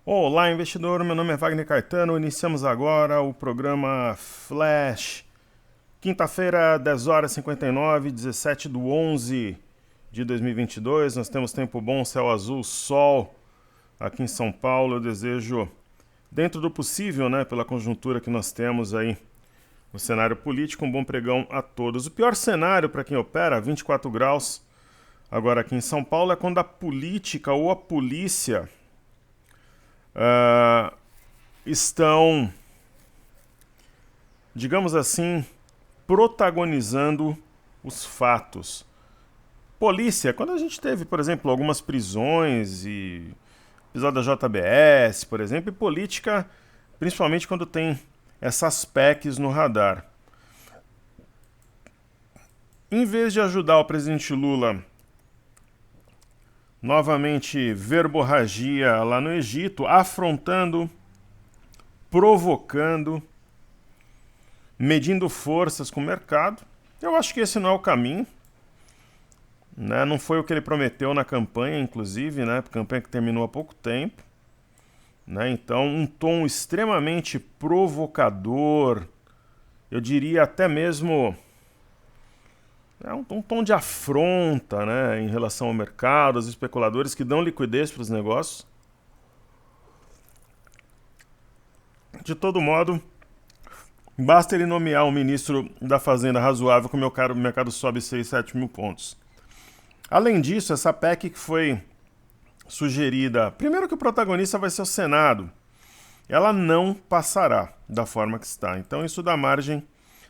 Olá, investidor. Meu nome é Wagner Caetano. Iniciamos agora o programa Flash. Quinta-feira, 10 horas 59, 17 de 11 de 2022. Nós temos tempo bom, céu azul, sol aqui em São Paulo. Eu desejo, dentro do possível, né, pela conjuntura que nós temos aí no cenário político, um bom pregão a todos. O pior cenário para quem opera, 24 graus, agora aqui em São Paulo, é quando a política ou a polícia estão, digamos assim, protagonizando os fatos. Polícia, quando a gente teve, por exemplo, algumas prisões e episódio da JBS, por exemplo, e política, principalmente quando tem essas PECs no radar. Em vez de ajudar o presidente Lula novamente verborragia lá no Egito, afrontando, provocando, medindo forças com o mercado. Eu acho que esse não é o caminho. Né? Não foi o que ele prometeu na campanha, inclusive, né? Campanha que terminou há pouco tempo. Né? Então, um tom extremamente provocador, eu diria até mesmo um tom de afronta, né, em relação ao mercado, aos especuladores que dão liquidez para os negócios. De todo modo, basta ele nomear um ministro da Fazenda razoável que o mercado sobe 6, 7 mil pontos. Além disso, essa PEC que foi sugerida, primeiro que o protagonista vai ser o Senado, ela não passará da forma que está. Então isso dá margem,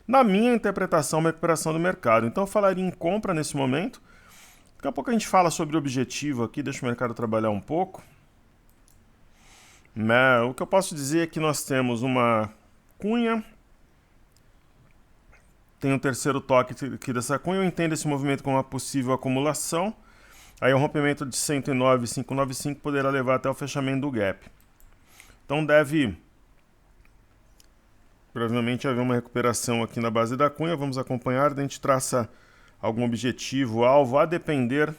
na minha interpretação, uma recuperação do mercado. Então eu falaria em compra nesse momento. Daqui a pouco a gente fala sobre o objetivo aqui, deixa o mercado trabalhar um pouco. O que eu posso dizer é que nós temos uma cunha, tem um terceiro toque aqui dessa cunha, eu entendo esse movimento como uma possível acumulação. Aí o rompimento de 109,595 poderá levar até o fechamento do gap. Então deve provavelmente haver uma recuperação aqui na base da cunha. Vamos acompanhar, a gente traça algum objetivo, alvo, a depender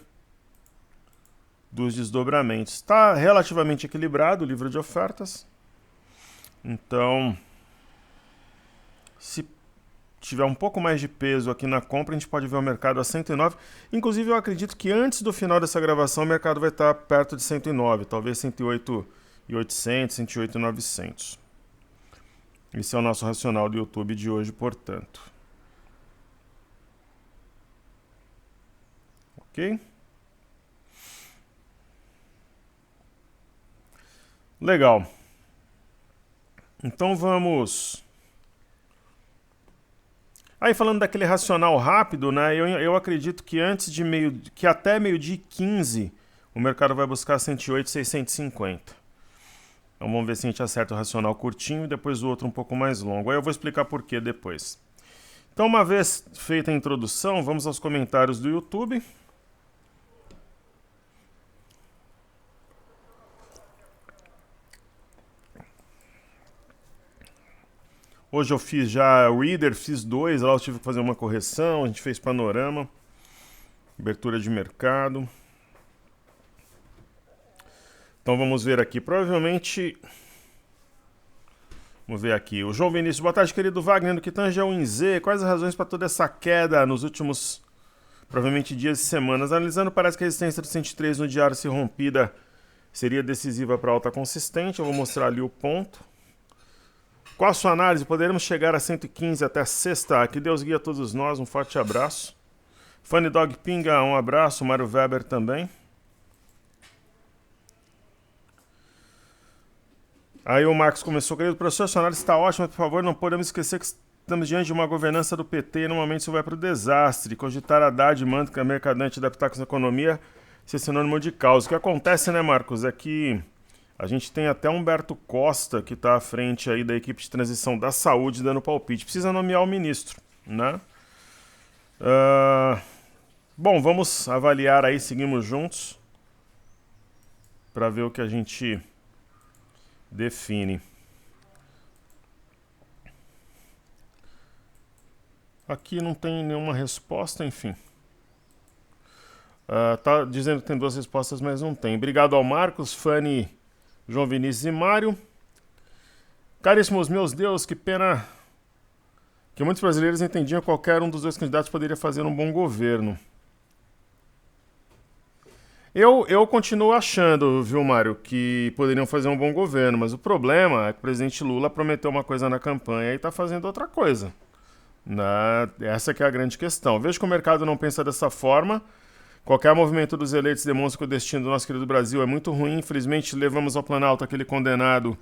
dos desdobramentos. Está relativamente equilibrado o livro de ofertas. Então, se tiver um pouco mais de peso aqui na compra, a gente pode ver o mercado a 109. Inclusive, eu acredito que antes do final dessa gravação, o mercado vai estar perto de 109, talvez 108,800, 108,900. Esse é o nosso racional do YouTube de hoje, portanto. Ok? Legal. Então vamos... Aí falando daquele racional rápido, né? Eu acredito que até meio-dia 15 o mercado vai buscar 108,650. Então vamos ver se a gente acerta o racional curtinho e depois o outro um pouco mais longo. Aí eu vou explicar por que depois. Então, uma vez feita a introdução, vamos aos comentários do YouTube. Hoje eu fiz já Reader, fiz 2, lá eu tive que fazer uma correção, a gente fez panorama, abertura de mercado. Então vamos ver aqui, provavelmente... Vamos ver aqui, o João Vinícius, boa tarde querido Wagner, no que tange ao INZ, quais as razões para toda essa queda nos últimos, provavelmente dias e semanas? Analisando, parece que a resistência do 103 no diário se rompida seria decisiva para alta consistente, eu vou mostrar ali o ponto. Qual a sua análise? Poderemos chegar a 115 até sexta? Que Deus guie a todos nós, um forte abraço. Funny Dog Pinga, um abraço, Mário Weber também. Aí o Marcos começou, querido professor, sua análise está ótima, por favor, não podemos esquecer que estamos diante de uma governança do PT e no momento isso vai para o desastre. Cogitar Haddad, Mantca, Mercadante, adaptar na economia, ser sinônimo de caos. O que acontece, né, Marcos, é que a gente tem até Humberto Costa, que está à frente aí da equipe de transição da saúde, dando palpite. Precisa nomear o ministro, né? Bom, vamos avaliar aí, seguimos juntos, para ver o que a gente define. Aqui não tem nenhuma resposta, enfim. Tá dizendo que tem 2 respostas, mas não tem. Obrigado ao Marcos, Fanny João Vinícius e Mário. Caríssimos meus Deus, que pena que muitos brasileiros entendiam que qualquer um dos dois candidatos poderia fazer um bom governo. Eu continuo achando, viu, Mário, que poderiam fazer um bom governo, mas o problema é que o presidente Lula prometeu uma coisa na campanha e está fazendo outra coisa. Essa que é a grande questão. Vejo que o mercado não pensa dessa forma. Qualquer movimento dos eleitos demonstra que o destino do nosso querido Brasil é muito ruim. Infelizmente, levamos ao Planalto aquele condenado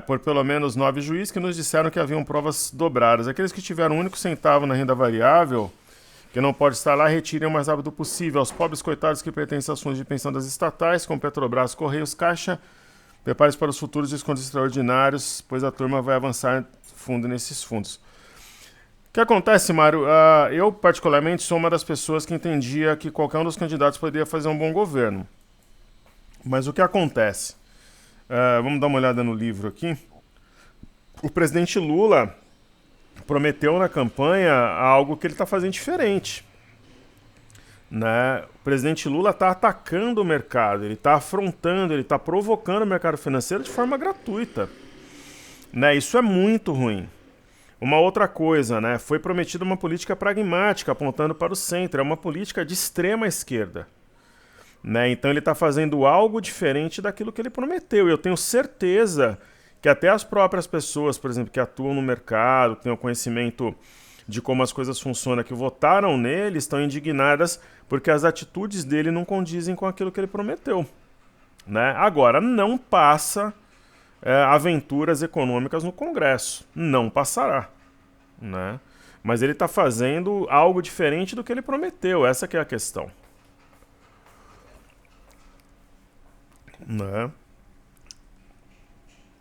por pelo menos 9 juízes que nos disseram que haviam provas dobradas. Aqueles que tiveram um único centavo na renda variável, que não pode estar lá, retirem o mais rápido possível. Aos pobres coitados que pertencem aos fundos de pensão das estatais, como Petrobras, Correios, Caixa, prepare-se para os futuros descontos extraordinários, pois a turma vai avançar fundo nesses fundos. O que acontece, Mário? Eu, particularmente, sou uma das pessoas que entendia que qualquer um dos candidatos poderia fazer um bom governo. Mas o que acontece? Vamos dar uma olhada no livro aqui. O presidente Lula prometeu na campanha algo que ele está fazendo diferente. O presidente Lula está atacando o mercado, ele está afrontando, ele está provocando o mercado financeiro de forma gratuita. Isso é muito ruim. Uma outra coisa, foi prometida uma política pragmática, apontando para o centro. É uma política de extrema esquerda. Então ele está fazendo algo diferente daquilo que ele prometeu. E eu tenho certeza que até as próprias pessoas, por exemplo, que atuam no mercado, que têm o conhecimento de como as coisas funcionam, que votaram nele, estão indignadas porque as atitudes dele não condizem com aquilo que ele prometeu. Agora, não passa aventuras econômicas no Congresso. Não passará. Mas ele está fazendo algo diferente do que ele prometeu. Essa que é a questão.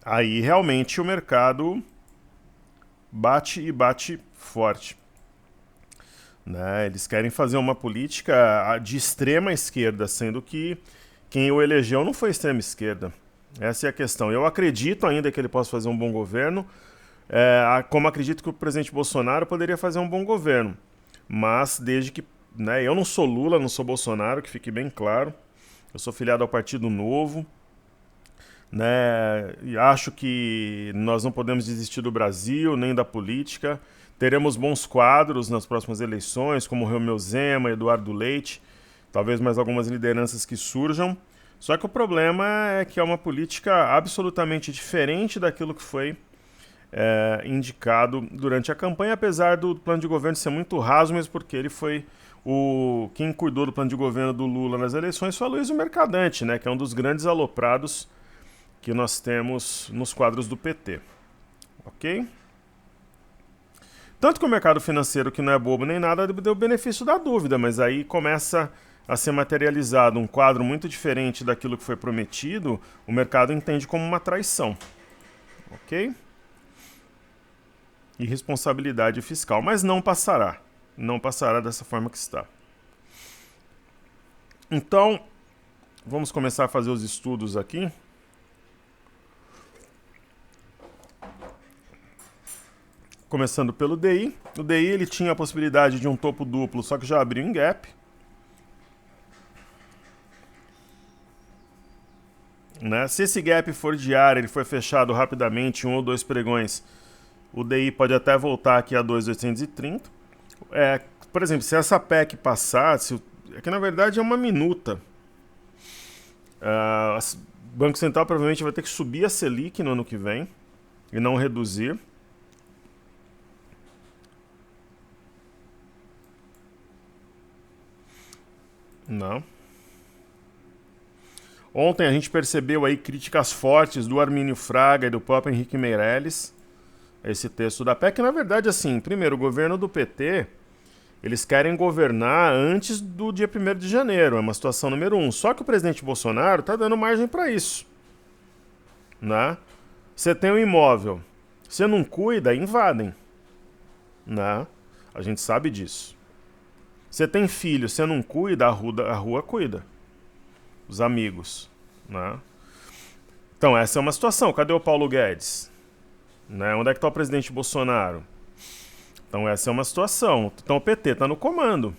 Aí realmente o mercado bate e bate forte. Eles querem fazer uma política de extrema esquerda, sendo que quem o elegeu não foi extrema esquerda. Essa é a questão. Eu acredito ainda que ele possa fazer um bom governo, como acredito que o presidente Bolsonaro poderia fazer um bom governo. Mas desde que... eu não sou Lula, não sou Bolsonaro, que fique bem claro. Eu sou filiado ao Partido Novo. E acho que nós não podemos desistir do Brasil, nem da política. Teremos bons quadros nas próximas eleições, como Romeu Zema, Eduardo Leite, talvez mais algumas lideranças que surjam. Só que o problema é que é uma política absolutamente diferente daquilo que foi indicado durante a campanha, apesar do plano de governo ser muito raso, mesmo porque ele foi quem cuidou do plano de governo do Lula nas eleições foi o Aloysio Mercadante, que é um dos grandes aloprados que nós temos nos quadros do PT. Ok? Tanto que o mercado financeiro, que não é bobo nem nada, deu o benefício da dúvida, mas aí começa a ser materializado um quadro muito diferente daquilo que foi prometido, o mercado entende como uma traição. Ok? Irresponsabilidade fiscal, mas não passará. Não passará dessa forma que está. Então, vamos começar a fazer os estudos aqui. Começando pelo DI. O DI ele tinha a possibilidade de um topo duplo, só que já abriu em gap. Se esse gap for diário, ele for fechado rapidamente, 1 ou 2 pregões, o DI pode até voltar aqui a 2.830. Por exemplo, se essa PEC passar, é que na verdade é uma minuta. O Banco Central provavelmente vai ter que subir a Selic no ano que vem e não reduzir. Não. Ontem a gente percebeu aí críticas fortes do Armínio Fraga e do próprio Henrique Meirelles a esse texto da PEC. Na verdade, assim, primeiro, o governo do PT, eles querem governar antes do dia 1º de janeiro, é uma situação número 1. Só que o presidente Bolsonaro está dando margem para isso. Você tem um imóvel, você não cuida, invadem. A gente sabe disso. Você tem filho, você não cuida, a rua cuida. Os amigos. Então, essa é uma situação. Cadê o Paulo Guedes? Onde é que está o presidente Bolsonaro? Então, essa é uma situação. Então, o PT está no comando.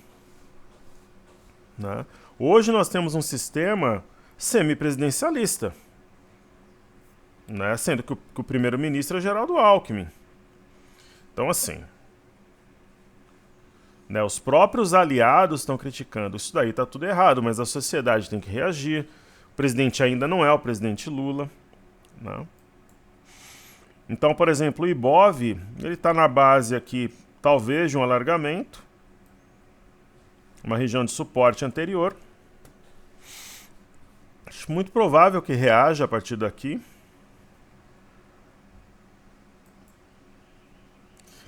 Hoje nós temos um sistema semipresidencialista, né? Sendo que o primeiro-ministro é Geraldo Alckmin. Então, assim, né, os próprios aliados estão criticando. Isso daí está tudo errado, mas a sociedade tem que reagir. O presidente ainda não é o presidente Lula, né? Então, por exemplo, o Ibov, ele está na base aqui, talvez, de um alargamento, uma região de suporte anterior. Acho muito provável que reaja a partir daqui.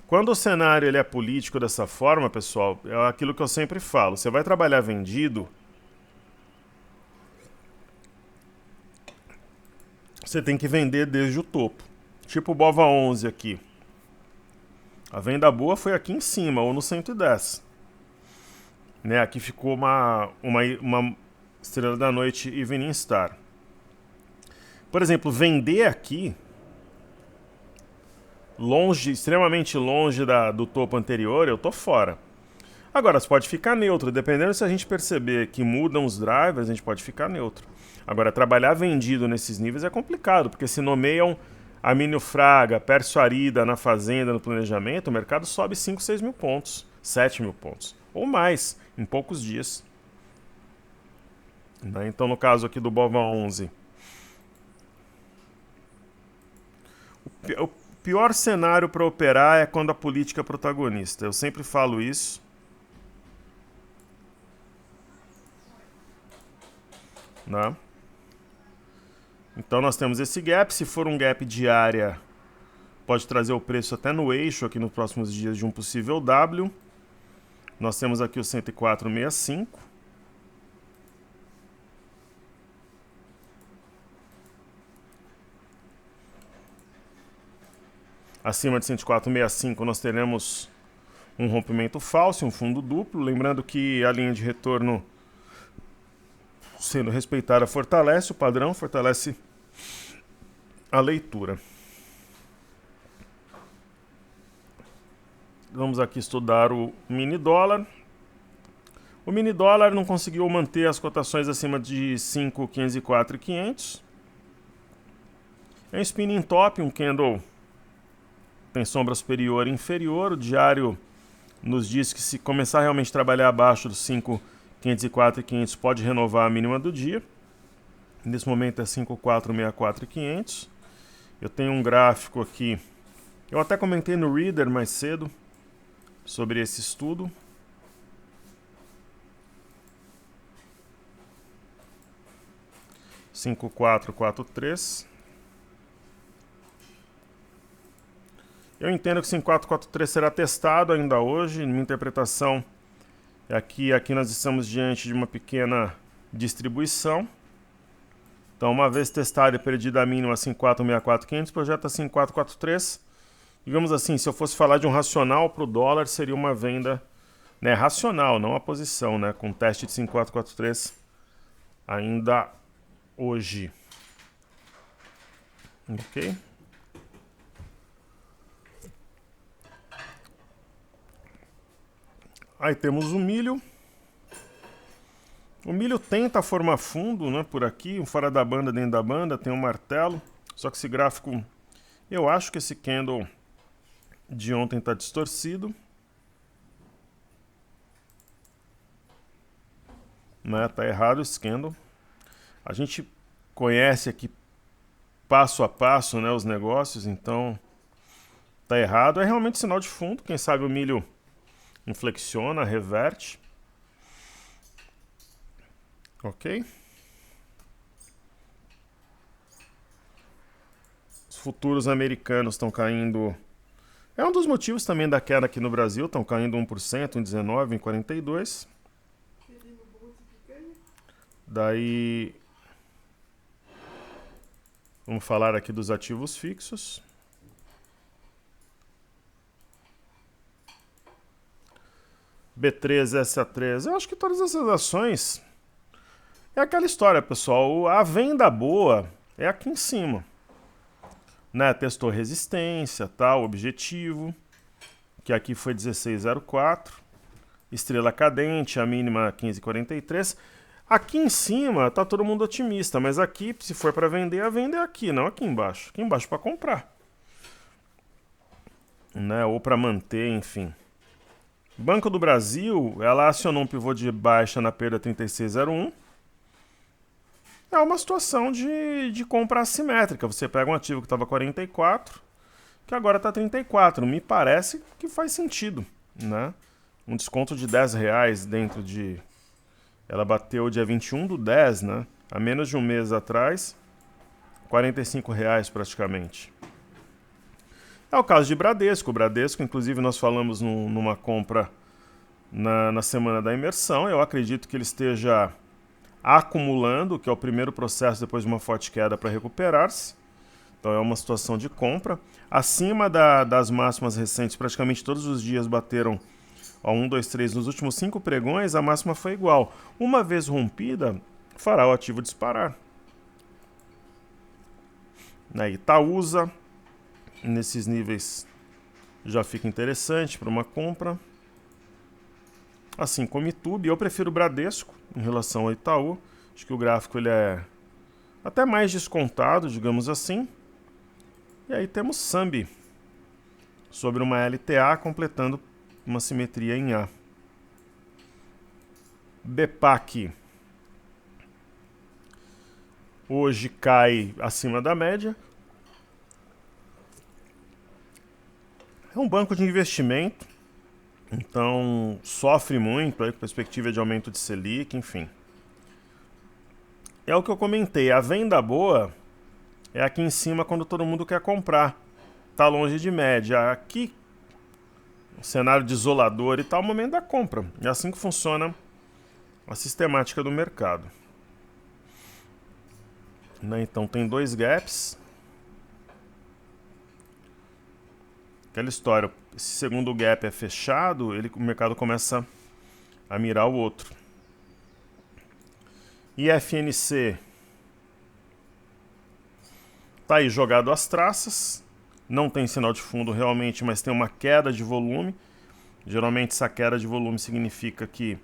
Quando o cenário ele é político dessa forma, pessoal, é aquilo que eu sempre falo. Você vai trabalhar vendido, você tem que vender desde o topo. Tipo o Bova 11 aqui. A venda boa foi aqui em cima, ou no 110. Né, aqui ficou uma estrela da noite Evening Star. Por exemplo, vender aqui, longe, extremamente longe do topo anterior, eu tô fora. Agora, você pode ficar neutro. Dependendo se a gente perceber que mudam os drivers, a gente pode ficar neutro. Agora, trabalhar vendido nesses níveis é complicado, porque se nomeiam Amínio Fraga, Pércio Arida na Fazenda, no planejamento, o mercado sobe 5, 6 mil pontos, 7 mil pontos, ou mais, em poucos dias. Então, no caso aqui do Bova 11, o pior cenário para operar é quando a política é protagonista. Eu sempre falo isso. Né? Então nós temos esse gap. Se for um gap de área, pode trazer o preço até no eixo aqui nos próximos dias de um possível W. Nós temos aqui o 104,65. Acima de 104,65 nós teremos um rompimento falso, um fundo duplo. Lembrando que a linha de retorno, sendo respeitada, fortalece o padrão, fortalece a leitura. Vamos aqui estudar o mini dólar. O mini dólar não conseguiu manter as cotações acima de 5.504 e 500. É um spinning top, um candle tem sombra superior e inferior. O diário nos diz que se começar realmente a trabalhar abaixo dos 5.504 e 500 pode renovar a mínima do dia. Nesse momento é 5.464 e 500. Eu tenho um gráfico aqui. Eu até comentei no Reader mais cedo sobre esse estudo. (5443). Eu entendo que 5443 será testado ainda hoje. Minha interpretação é que aqui nós estamos diante de uma pequena distribuição. Então, uma vez testada e perdida a mínima 5.464.500, projeta 5.443. Digamos assim, se eu fosse falar de um racional para o dólar, seria uma venda, né, racional, não a posição, né, com teste de 5.443 ainda hoje. Ok? Aí temos o milho. O milho tenta formar fundo, né, por aqui, um fora da banda, dentro da banda, tem um martelo. Só que esse gráfico, eu acho que esse candle de ontem está distorcido. Né, tá errado esse candle. A gente conhece aqui passo a passo, né, os negócios, então tá errado. É realmente sinal de fundo. Quem sabe o milho inflexiona, reverte. Ok? Os futuros americanos estão caindo. É um dos motivos também da queda aqui no Brasil. Estão caindo 1%, 1,19, 1,42. Daí, vamos falar aqui dos ativos fixos. B3, SA3. Eu acho que todas essas ações é aquela história, pessoal. A venda boa é aqui em cima. Né? Testou resistência, tal, objetivo, que aqui foi 16,04. Estrela cadente, a mínima 15,43. Aqui em cima tá todo mundo otimista, mas aqui, se for para vender, a venda é aqui, não aqui embaixo. Aqui embaixo para comprar, né? Ou para manter, enfim. Banco do Brasil, ela acionou um pivô de baixa na perda 36,01. É uma situação de compra assimétrica. Você pega um ativo que estava 44, que agora está 34. Me parece que faz sentido, né? Um desconto de R$10 dentro de... Ela bateu dia 21/10, né? Há menos de um mês atrás, R$45 praticamente. É o caso de Bradesco. O Bradesco, inclusive, nós falamos numa compra na semana da imersão. Eu acredito que ele esteja acumulando, que é o primeiro processo depois de uma forte queda para recuperar-se. Então é uma situação de compra. Acima das máximas recentes, praticamente todos os dias bateram 1, 2, 3. Nos últimos 5 pregões, a máxima foi igual. Uma vez rompida, fará o ativo disparar. Na Itaúsa, nesses níveis já fica interessante para uma compra. Assim como Itube, eu prefiro o Bradesco em relação ao Itaú. Acho que o gráfico ele é até mais descontado, digamos assim. E aí temos Sambi sobre uma LTA completando uma simetria em A. Bepac hoje cai acima da média. É um banco de investimento, então sofre muito aí com perspectiva de aumento de Selic, enfim. É o que eu comentei, a venda boa é aqui em cima quando todo mundo quer comprar. Tá longe de média. Aqui, um cenário desolador e tal, o momento da compra. É assim que funciona a sistemática do mercado. Né? Então tem 2 gaps. Aquela história, esse segundo gap é fechado, o mercado começa a mirar o outro. E FNC tá aí jogado às traças, não tem sinal de fundo realmente, mas tem uma queda de volume. Geralmente essa queda de volume significa que,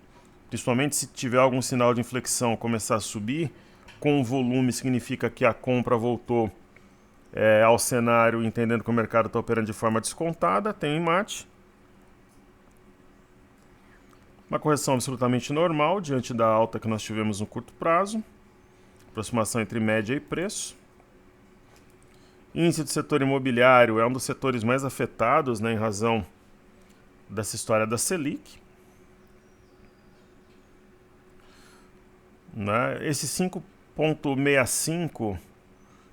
principalmente se tiver algum sinal de inflexão começar a subir, com volume significa que a compra voltou ao cenário, entendendo que o mercado está operando de forma descontada. Tem mate. Uma correção absolutamente normal diante da alta que nós tivemos no curto prazo. Aproximação entre média e preço. Índice do setor imobiliário é um dos setores mais afetados, né, em razão dessa história da Selic. Né? Esse 5,65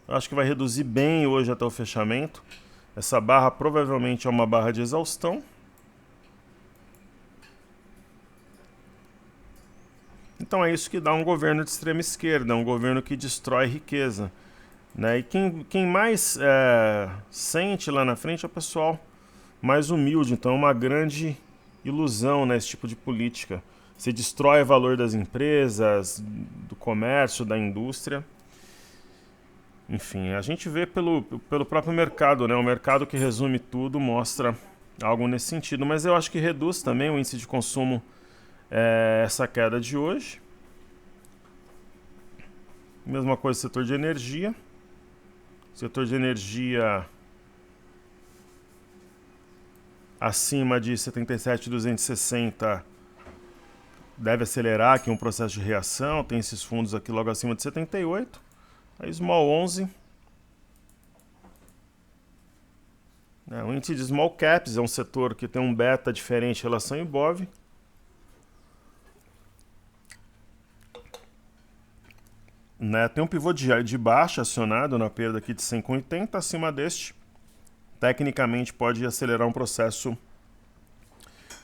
acho que vai reduzir bem hoje até o fechamento. Essa barra provavelmente é uma barra de exaustão. Então é isso que dá um governo de extrema esquerda, um governo que destrói riqueza. Né? E quem mais sente lá na frente é o pessoal mais humilde. Então é uma grande ilusão, né, esse tipo de política. Você destrói o valor das empresas, do comércio, da indústria. Enfim, a gente vê pelo próprio mercado, né? O mercado que resume tudo mostra algo nesse sentido. Mas eu acho que reduz também o índice de consumo, essa queda de hoje. Mesma coisa no setor de energia. Setor de energia acima de 77,260 deve acelerar aqui um processo de reação. Tem esses fundos aqui logo acima de 78. A Small 11. O índice de Small Caps é um setor que tem um beta diferente em relação ao Ibov. Né? Tem um pivô de baixa acionado na perda aqui de 100,80. Acima deste, tecnicamente pode acelerar um processo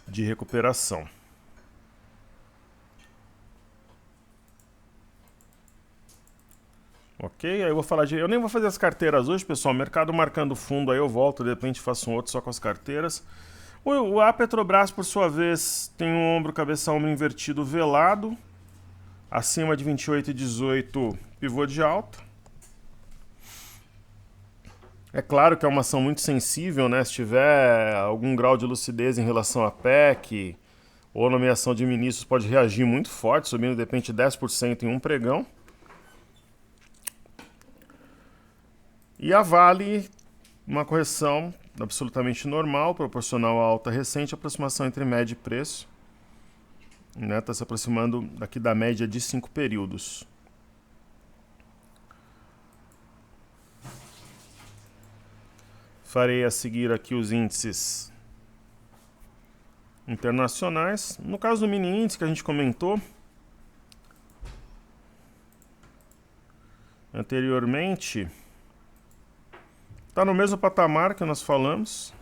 de recuperação. Ok, aí eu vou falar eu nem vou fazer as carteiras hoje, pessoal. Mercado marcando fundo, aí eu volto, de repente faço um outro só com as carteiras. A Petrobras, por sua vez, tem um ombro, cabeça, ombro invertido velado. Acima de 28,18, pivô de alta. É claro que é uma ação muito sensível, né? Se tiver algum grau de lucidez em relação à PEC, ou nomeação de ministros pode reagir muito forte, subindo de repente 10% em um pregão. E a Vale, uma correção absolutamente normal, proporcional à alta recente, aproximação entre média e preço. Está se aproximando aqui da média de 5 períodos. Farei a seguir aqui os índices internacionais. No caso do mini índice que a gente comentou anteriormente, está no mesmo patamar que nós falamos.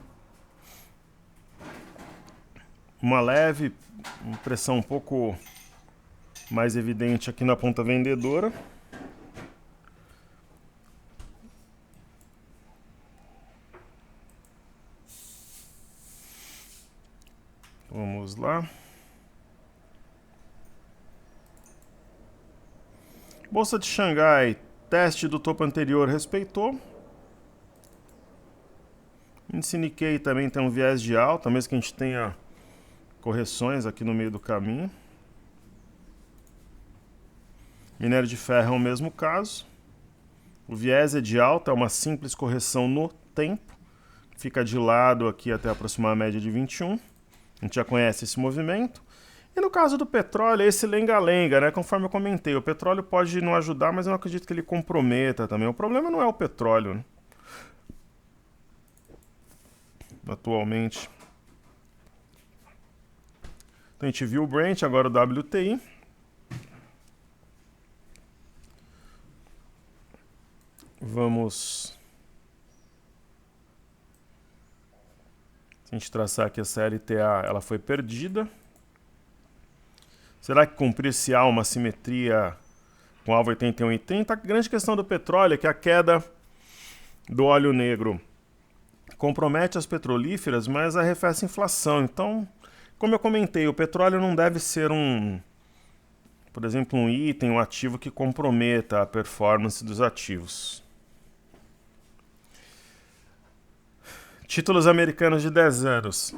Uma leve pressão um pouco mais evidente aqui na ponta vendedora. Vamos lá. Bolsa de Xangai, teste do topo anterior respeitou. Índice Nikkei também tem um viés de alta, mesmo que a gente tenha correções aqui no meio do caminho. Minério de ferro é o mesmo caso. O viés é de alta, é uma simples correção no tempo. Fica de lado aqui até aproximar a média de 21. A gente já conhece esse movimento. E no caso do petróleo, esse lenga-lenga, né? Conforme eu comentei, o petróleo pode não ajudar, mas eu não acredito que ele comprometa também. O problema não é o petróleo, né? Atualmente. Então a gente viu o Brent, agora o WTI. Vamos... Se a gente traçar aqui essa LTA, ela foi perdida. Será que cumprir-se-á uma simetria com alvo 81,30? A grande questão do petróleo é que a queda do óleo negro compromete as petrolíferas, mas arrefece a inflação. Então, como eu comentei, o petróleo não deve ser por exemplo, um item, um ativo que comprometa a performance dos ativos. Títulos americanos de 10 anos.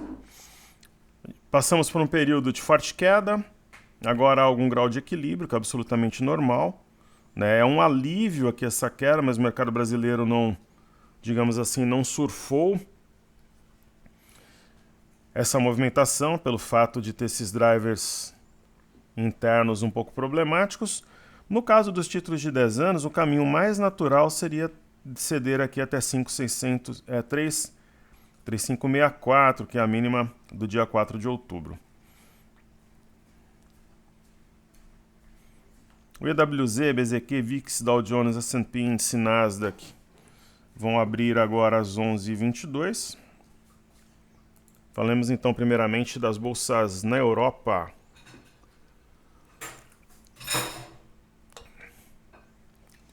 Passamos por um período de forte queda, agora há algum grau de equilíbrio, que é absolutamente normal, né? É um alívio aqui essa queda, mas o mercado brasileiro não, digamos assim, não surfou essa movimentação pelo fato de ter esses drivers internos um pouco problemáticos. No caso dos títulos de 10 anos, o caminho mais natural seria ceder aqui até 3,564, que é a mínima do dia 4 de outubro. O EWZ, BZQ, VIX, Dow Jones, S&P, Índice Nasdaq vão abrir agora às 11h22. Falemos então primeiramente das bolsas na Europa.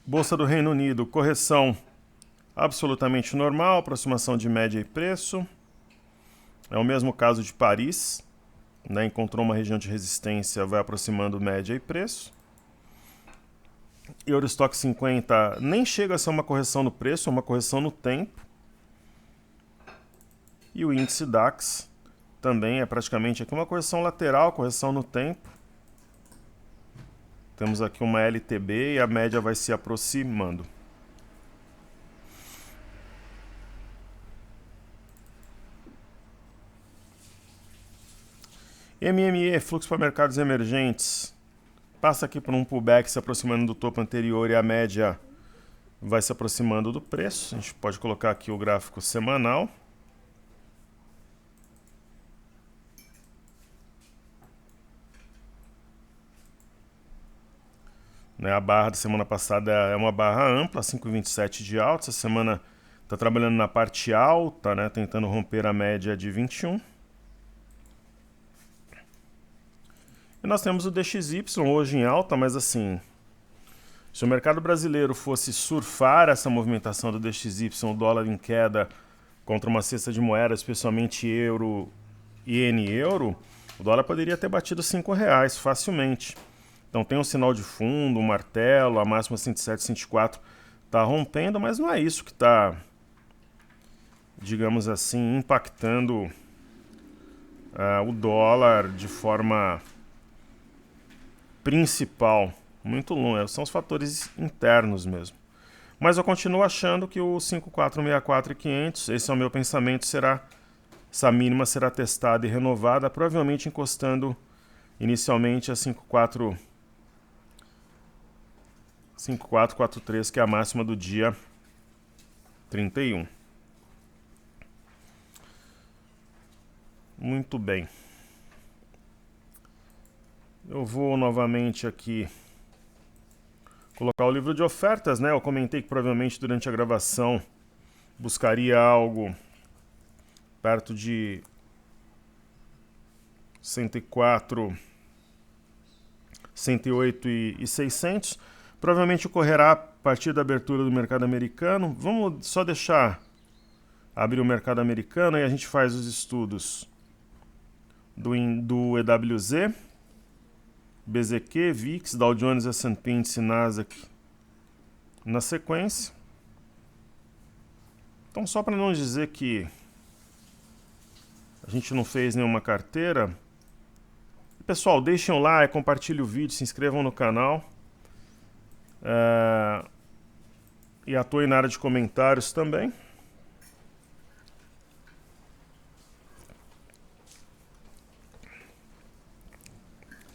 Bolsa do Reino Unido, correção absolutamente normal, aproximação de média e preço. É o mesmo caso de Paris, né? Encontrou uma região de resistência, vai aproximando média e preço. Eurostock 50 nem chega a ser uma correção no preço, é uma correção no tempo. E o índice DAX também é praticamente aqui uma correção lateral, correção no tempo. Temos aqui uma LTB e a média vai se aproximando. MME, fluxo para mercados emergentes, passa aqui por um pullback se aproximando do topo anterior e a média vai se aproximando do preço. A gente pode colocar aqui o gráfico semanal. A barra da semana passada é uma barra ampla, 5,27 de alta. Essa semana está trabalhando na parte alta, né, tentando romper a média de 21. E nós temos o DXY hoje em alta, mas assim, se o mercado brasileiro fosse surfar essa movimentação do DXY, o dólar em queda contra uma cesta de moedas, especialmente euro, iene e euro, o dólar poderia ter batido R$5 facilmente. Então tem um sinal de fundo, um martelo, a máxima 107, 104 está rompendo, mas não é isso que está, digamos assim, impactando o dólar de forma principal, muito longe, são os fatores internos mesmo. Mas eu continuo achando que o 5464 e 500, esse é o meu pensamento, essa mínima será testada e renovada, provavelmente encostando inicialmente a 5443, que é a máxima do dia 31. Muito bem. Eu vou novamente aqui colocar o livro de ofertas, né? Eu comentei que provavelmente durante a gravação buscaria algo perto de 104, 108 e 600. Provavelmente ocorrerá a partir da abertura do mercado americano. Vamos só deixar abrir o mercado americano e a gente faz os estudos do EWZ, BZQ, VIX, Dow Jones, S&P, Índice Nasdaq na sequência. Então, só para não dizer que a gente não fez nenhuma carteira, pessoal, deixem um like, compartilhem o vídeo, se inscrevam no canal e atuem na área de comentários também.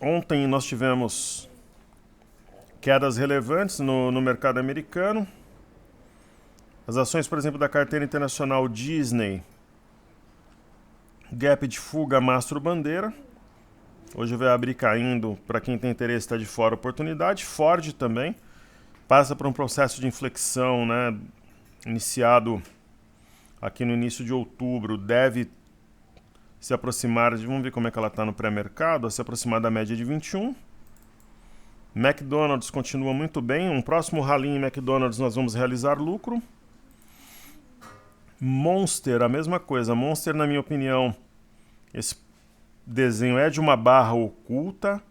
Ontem nós tivemos quedas relevantes no mercado americano. As ações, por exemplo, da carteira internacional Disney, gap de fuga, mastro bandeira. Hoje vai abrir caindo, para quem tem interesse, está de fora, oportunidade. Ford também passa por um processo de inflexão, né, iniciado aqui no início de outubro, deve se aproximar, vamos ver como é que ela está no pré-mercado, se aproximar da média de 21. McDonald's continua muito bem, um próximo rally em McDonald's nós vamos realizar lucro. Monster, a mesma coisa. Monster, na minha opinião, esse desenho é de uma barra oculta,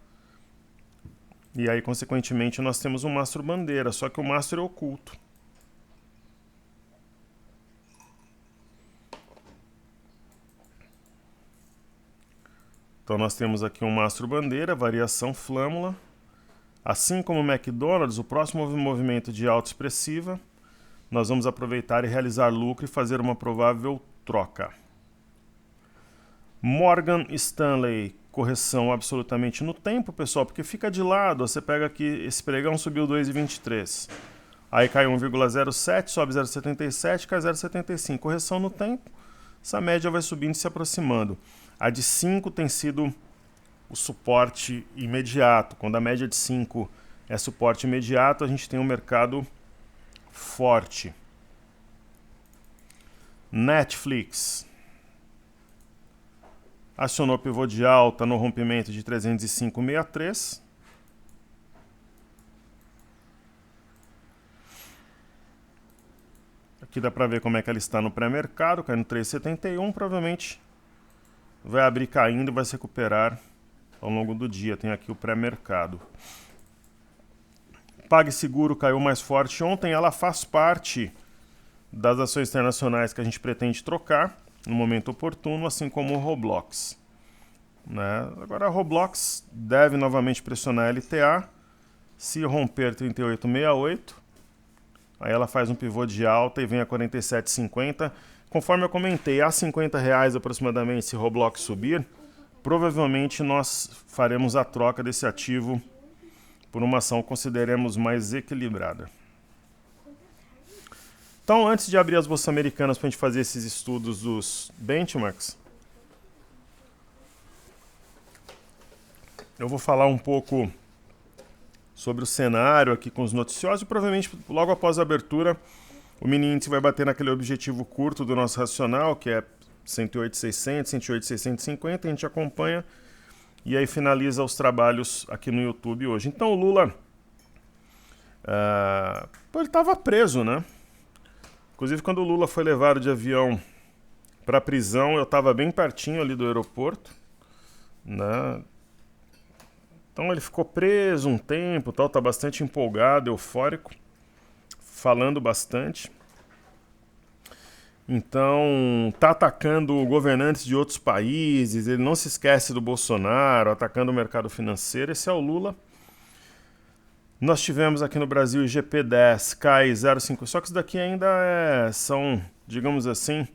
e aí, consequentemente, nós temos um mastro bandeira, só que o mastro é oculto. Então nós temos aqui um mastro bandeira, variação flâmula. Assim como o McDonald's, o próximo movimento de alta expressiva, nós vamos aproveitar e realizar lucro e fazer uma provável troca. Morgan Stanley, correção absolutamente no tempo, pessoal, porque fica de lado. Você pega aqui, esse pregão subiu 2,23. Aí cai 1,07, sobe 0,77, cai 0,75. Correção no tempo, essa média vai subindo e se aproximando. A de 5 tem sido o suporte imediato. Quando a média de 5 é suporte imediato, a gente tem um mercado forte. Netflix acionou pivô de alta no rompimento de 305,63. Aqui dá para ver como é que ela está no pré-mercado, caindo 3,71, provavelmente vai abrir caindo e vai se recuperar ao longo do dia. Tem aqui o pré-mercado. PagSeguro caiu mais forte ontem, ela faz parte das ações internacionais que a gente pretende trocar no momento oportuno, assim como o Roblox. Né? Agora a Roblox deve novamente pressionar a LTA, se romper 38,68, aí ela faz um pivô de alta e vem a 47,50. Conforme eu comentei, a R$50 aproximadamente, se Roblox subir, provavelmente nós faremos a troca desse ativo por uma ação que consideremos mais equilibrada. Então, antes de abrir as bolsas americanas para a gente fazer esses estudos dos benchmarks, eu vou falar um pouco sobre o cenário aqui com os noticiosos e provavelmente logo após a abertura o mini índice vai bater naquele objetivo curto do nosso racional, que é 108.600, 108.650, a gente acompanha e aí finaliza os trabalhos aqui no YouTube hoje. Então o Lula, ele estava preso, né? Inclusive quando o Lula foi levado de avião para a prisão, eu estava bem pertinho ali do aeroporto, né? Então ele ficou preso um tempo, tal, tá bastante empolgado, eufórico, falando bastante. Então, tá atacando governantes de outros países, ele não se esquece do Bolsonaro, atacando o mercado financeiro, esse é o Lula. Nós tivemos aqui no Brasil o IGP-10 cai 0,5, só que isso daqui ainda são, digamos assim,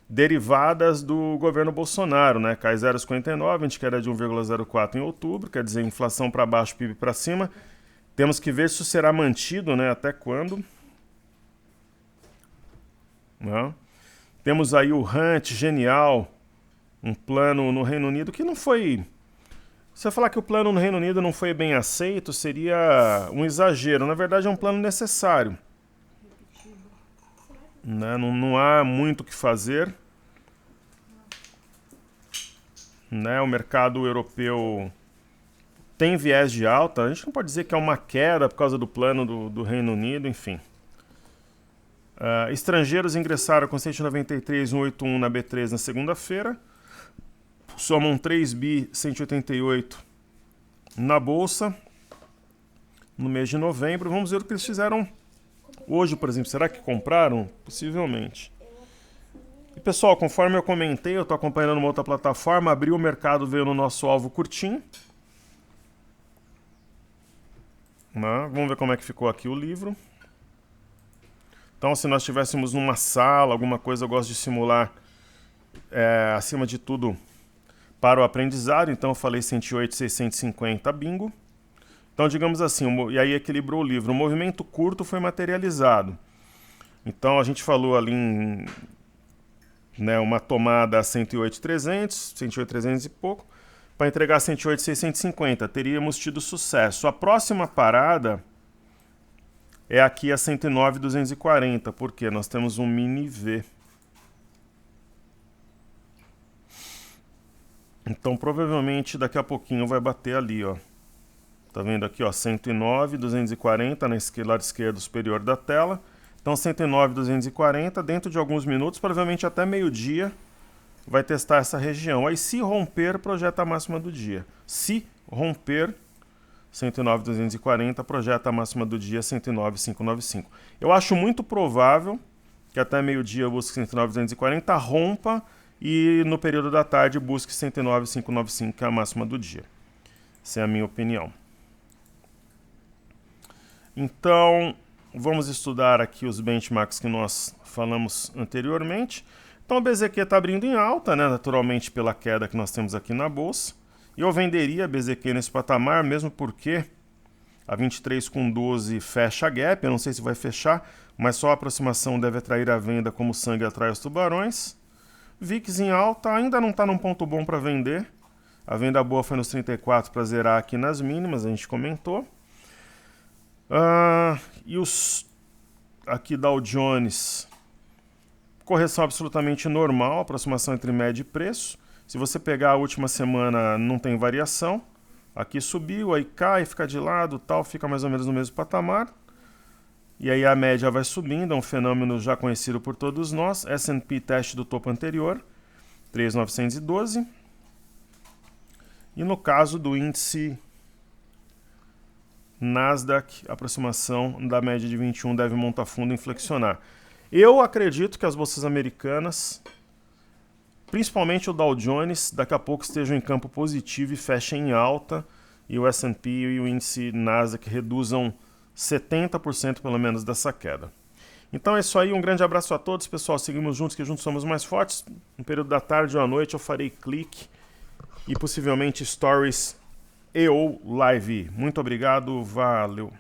derivadas do governo Bolsonaro, né? Cai 0,59, a gente que era de 1,04 em outubro, quer dizer, inflação para baixo, PIB para cima. Temos que ver se isso será mantido, né? Até quando. Não. Temos aí o Hunt, genial, um plano no Reino Unido que não foi... Se eu falar que o plano no Reino Unido não foi bem aceito, seria um exagero. Na verdade, é um plano necessário. Né? Não há muito o que fazer. Né? O mercado europeu tem viés de alta. A gente não pode dizer que é uma queda por causa do plano do Reino Unido, enfim. Estrangeiros ingressaram com 193.181 na B3 na segunda-feira. Somam 3.188 na Bolsa no mês de novembro. Vamos ver o que eles fizeram hoje, por exemplo. Será que compraram? Possivelmente. E pessoal, conforme eu comentei, eu estou acompanhando uma outra plataforma, abriu o mercado, veio no nosso alvo curtinho. Vamos ver como é que ficou aqui o livro. Então, se nós estivéssemos numa sala, alguma coisa, eu gosto de simular, acima de tudo, para o aprendizado. Então, eu falei 108, 650, bingo. Então, digamos assim, e aí equilibrou o livro. O movimento curto foi materializado. Então, a gente falou ali em uma tomada a 108.300, 108.300 e pouco, para entregar 108.650. Teríamos tido sucesso. A próxima parada é aqui a 109.240, porque nós temos um mini V. Então, provavelmente, daqui a pouquinho vai bater ali, ó. Tá vendo aqui, ó, 109.240 na lado esquerdo superior da tela. Então, 109.240, dentro de alguns minutos, provavelmente até meio-dia, vai testar essa região. Aí, se romper, projeta a máxima do dia. Se romper, 109.240, projeta a máxima do dia, 109.595. Eu acho muito provável que até meio-dia eu busque 109.240, rompa e no período da tarde busque 109.595, que é a máxima do dia. Essa é a minha opinião. Então, vamos estudar aqui os benchmarks que nós falamos anteriormente. Então, o BZQ está abrindo em alta, né, naturalmente pela queda que nós temos aqui na bolsa. E eu venderia a BZQ nesse patamar, mesmo porque a 23,12 fecha a gap. Eu não sei se vai fechar, mas só a aproximação deve atrair a venda como o sangue atrai os tubarões. VIX em alta, ainda não está num ponto bom para vender. A venda boa foi nos 34 para zerar aqui nas mínimas, a gente comentou. E os aqui Dow Jones, correção absolutamente normal, aproximação entre média e preço. Se você pegar a última semana, não tem variação. Aqui subiu, aí cai, fica de lado, tal, fica mais ou menos no mesmo patamar. E aí a média vai subindo, é um fenômeno já conhecido por todos nós. S&P teste do topo anterior, 3.912. E no caso do índice Nasdaq, a aproximação da média de 21 deve montar fundo e inflexionar. Eu acredito que as bolsas americanas, principalmente o Dow Jones, daqui a pouco estejam em campo positivo e fechem em alta, e o S&P e o índice Nasdaq reduzam 70% pelo menos dessa queda. Então é isso aí, um grande abraço a todos, pessoal. Seguimos juntos, que juntos somos mais fortes. No período da tarde ou à noite eu farei clique e possivelmente stories e ou live. Muito obrigado, valeu.